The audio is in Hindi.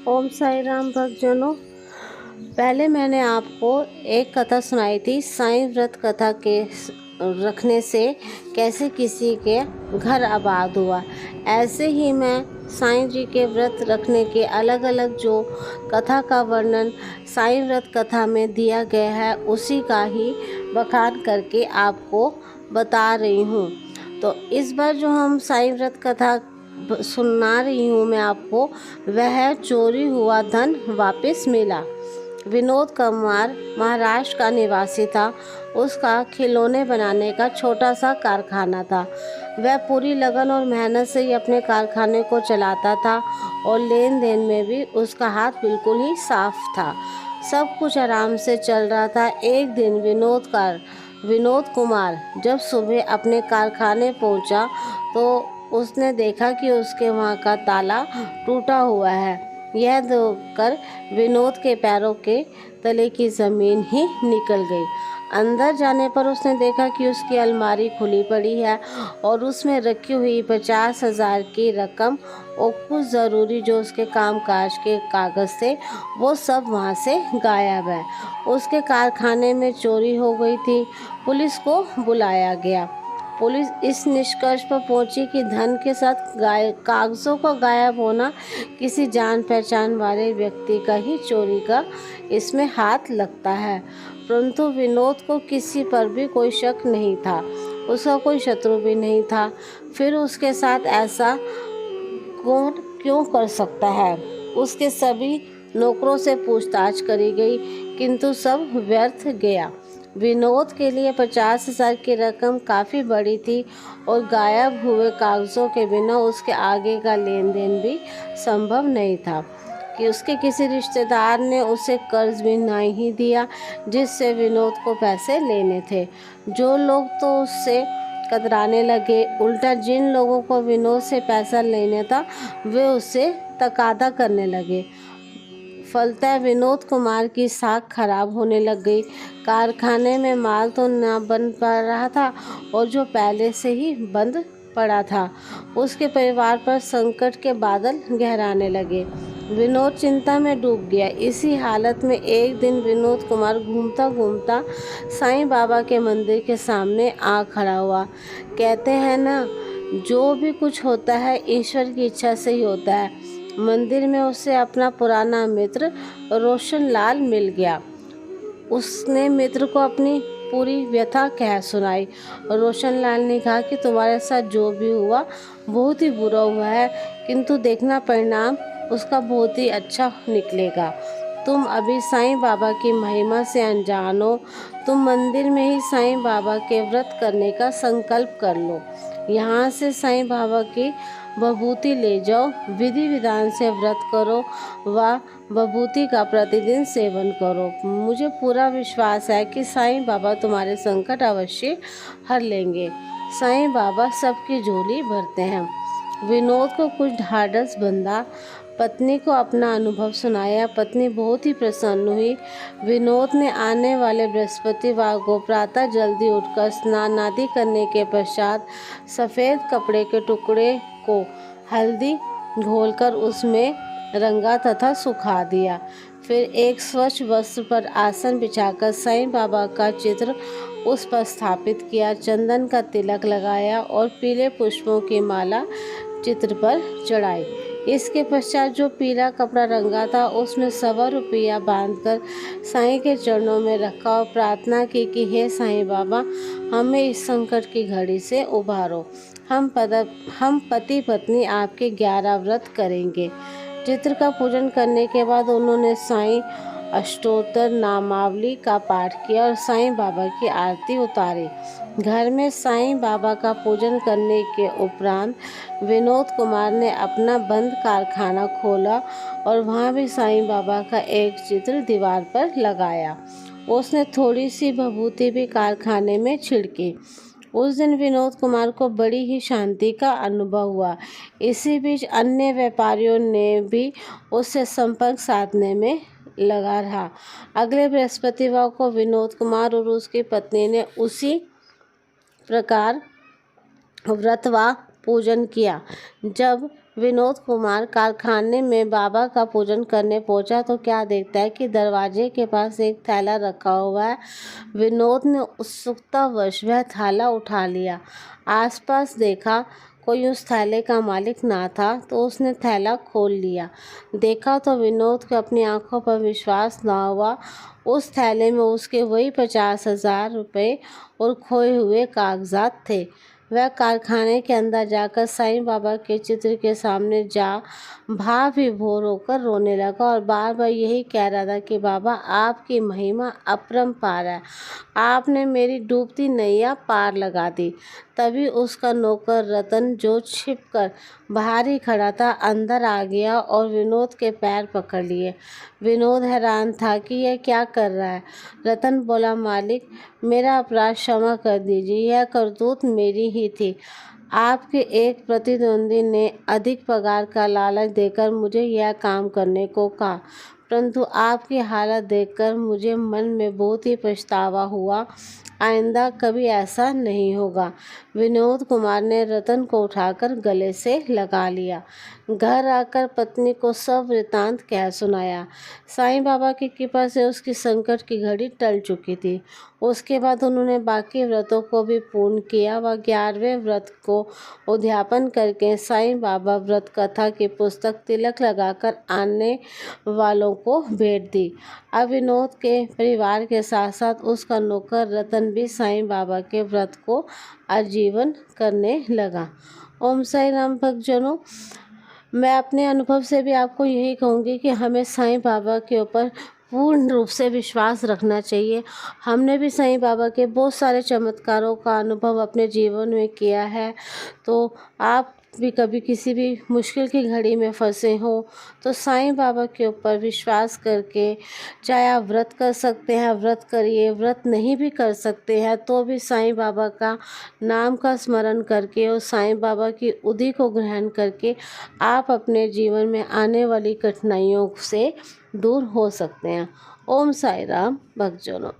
ओम साई राम भक्तजनों, पहले मैंने आपको एक कथा सुनाई थी। साईं व्रत कथा के रखने से कैसे किसी के घर आबाद हुआ। ऐसे ही मैं साईं जी के व्रत रखने के अलग अलग जो कथा का वर्णन साईं व्रत कथा में दिया गया है, उसी का ही बखान करके आपको बता रही हूँ। तो इस बार जो हम साईं व्रत कथा सुना रही हूँ मैं आपको, वह चोरी हुआ धन वापस मिला। विनोद कुमार महाराष्ट्र का निवासी था। उसका खिलौने बनाने का छोटा सा कारखाना था। वह पूरी लगन और मेहनत से ही अपने कारखाने को चलाता था और लेन देन में भी उसका हाथ बिल्कुल ही साफ था। सब कुछ आराम से चल रहा था। एक दिन विनोद कुमार जब सुबह अपने कारखाने पहुंचा तो उसने देखा कि उसके वहाँ का ताला टूटा हुआ है। यह देखकर विनोद के पैरों के तले की ज़मीन ही निकल गई। अंदर जाने पर उसने देखा कि उसकी अलमारी खुली पड़ी है और उसमें रखी हुई 50,000 की रकम और कुछ ज़रूरी जो उसके कामकाज के कागज़ थे, वो सब वहाँ से गायब है। उसके कारखाने में चोरी हो गई थी। पुलिस को बुलाया गया। पुलिस इस निष्कर्ष पर पहुंची कि धन के साथ कागजों का गायब होना किसी जान पहचान वाले व्यक्ति का ही चोरी का इसमें हाथ लगता है। परंतु विनोद को किसी पर भी कोई शक नहीं था। उसका कोई शत्रु भी नहीं था। फिर उसके साथ ऐसा कौन क्यों कर सकता है। उसके सभी नौकरों से पूछताछ करी गई, किंतु सब व्यर्थ गया। विनोद के लिए 50,000 की रकम काफ़ी बड़ी थी और गायब हुए कागज़ों के बिना उसके आगे का लेन देन भी संभव नहीं था कि उसके किसी रिश्तेदार ने उसे कर्ज भी नहीं दिया जिससे विनोद को पैसे लेने थे। जो लोग तो उससे कतराने लगे, उल्टा जिन लोगों को विनोद से पैसा लेना था वे उससे तकादा करने लगे। फलतः विनोद कुमार की साख खराब होने लग गई। कारखाने में माल तो न बन पा रहा था और जो पहले से ही बंद पड़ा था, उसके परिवार पर संकट के बादल गहराने लगे। विनोद चिंता में डूब गया। इसी हालत में एक दिन विनोद कुमार घूमता घूमता साईं बाबा के मंदिर के सामने आ खड़ा हुआ। कहते हैं ना, जो भी कुछ होता है ईश्वर की इच्छा से ही होता है। मंदिर में उसे अपना पुराना मित्र रोशन लाल मिल गया। उसने मित्र को अपनी पूरी व्यथा कह सुनाई। रोशन लाल ने कहा कि तुम्हारे साथ जो भी हुआ बहुत ही बुरा हुआ है, किंतु देखना परिणाम उसका बहुत ही अच्छा निकलेगा। तुम अभी साईं बाबा की महिमा से अनजान हो। तुम मंदिर में ही साईं बाबा के व्रत करने का संकल्प कर लो। यहाँ से साईं बाबा की विभूति ले जाओ, विधि विधान से व्रत करो व विभूति का प्रतिदिन सेवन करो। मुझे पूरा विश्वास है कि साईं बाबा तुम्हारे संकट अवश्य हर लेंगे। साईं बाबा सबकी झोली भरते हैं। विनोद को कुछ ढाढ़स बंधा। पत्नी को अपना अनुभव सुनाया। पत्नी बहुत ही प्रसन्न हुई। विनोद ने आने वाले बृहस्पतिवार को प्रातः जल्दी उठकर स्नान आदि करने के पश्चात सफ़ेद कपड़े के टुकड़े को हल्दी घोलकर उसमें रंगा तथा सुखा दिया। फिर एक स्वच्छ वस्त्र पर आसन बिछाकर साईं बाबा का चित्र उस पर स्थापित किया। चंदन का तिलक लगाया और पीले पुष्पों की माला चित्र पर चढ़ाई। इसके पश्चात जो पीला कपड़ा रंगा था उसमें 1.25 रुपया बांधकर साईं के चरणों में रखा और प्रार्थना की कि हे साईं बाबा, हमें इस संकट की घड़ी से उबारो। हम पति पत्नी आपके 11 व्रत करेंगे। चित्र का पूजन करने के बाद उन्होंने साईं अष्टोत्तर नामावली का पाठ किया और साईं बाबा की आरती उतारी। घर में साईं बाबा का पूजन करने के उपरांत विनोद कुमार ने अपना बंद कारखाना खोला और वहाँ भी साईं बाबा का एक चित्र दीवार पर लगाया। उसने थोड़ी सी विभूति भी कारखाने में छिड़की। उस दिन विनोद कुमार को बड़ी ही शांति का अनुभव हुआ। इसी बीच अन्य व्यापारियों ने भी उससे संपर्क साधने में लगा रहा। अगले बृहस्पतिवार को विनोद कुमार और उसकी पत्नी ने उसी प्रकार व्रत व पूजन किया। जब विनोद कुमार कारखाने में बाबा का पूजन करने पहुंचा तो क्या देखता है कि दरवाजे के पास एक थैला रखा हुआ है। विनोद ने उत्सुकतावश वह थैला उठा लिया। आसपास देखा, कोई उस थैले का मालिक ना था, तो उसने थैला खोल लिया। देखा तो विनोद को अपनी आंखों पर विश्वास ना हुआ। उस थैले में उसके वही 50,000 रुपये और खोए हुए कागजात थे। वह कारखाने के अंदर जाकर साईं बाबा के चित्र के सामने जा भाव विभोर होकर रोने लगा और बार बार यही कह रहा था कि बाबा, आपकी महिमा अपरंपार है, आपने मेरी डूबती नैया पार लगा दी। तभी उसका नौकर रतन, जो छिपकर बाहर ही खड़ा था, अंदर आ गया और विनोद के पैर पकड़ लिए। विनोद हैरान था कि यह क्या कर रहा है। रतन बोला, मालिक, मेरा अपराध क्षमा कर दीजिए, यह करतूत मेरी ही थी। आपके एक प्रतिद्वंदी ने अधिक पगार का लालच देकर मुझे यह काम करने को कहा, परंतु आपकी हालत देखकर मुझे मन में बहुत ही पछतावा हुआ। आइंदा कभी ऐसा नहीं होगा। विनोद कुमार ने रतन को उठाकर गले से लगा लिया। घर आकर पत्नी को सब वृतांत कह सुनाया। साईं बाबा की कृपा से उसकी संकट की घड़ी टल चुकी थी। उसके बाद उन्होंने बाकी व्रतों को भी पूर्ण किया व 11वें व्रत को उद्यापन करके साईं बाबा व्रत कथा की पुस्तक तिलक लगाकर आने वालों को भेंट दी। अब विनोद के परिवार के साथ साथ उसका नौकर रतन भी साईं बाबा के व्रत को आजीवन करने लगा। ओम साई राम भक्तजनों, मैं अपने अनुभव से भी आपको यही कहूँगी कि हमें साईं बाबा के ऊपर पूर्ण रूप से विश्वास रखना चाहिए। हमने भी साईं बाबा के बहुत सारे चमत्कारों का अनुभव अपने जीवन में किया है। तो आप भी कभी किसी भी मुश्किल की घड़ी में फंसे हो तो साईं बाबा के ऊपर विश्वास करके, चाहे आप व्रत कर सकते हैं व्रत करिए, व्रत नहीं भी कर सकते हैं तो भी साईं बाबा का नाम का स्मरण करके और साईं बाबा की उदी को ग्रहण करके आप अपने जीवन में आने वाली कठिनाइयों से दूर हो सकते हैं। ओम साई राम भक्तजनों।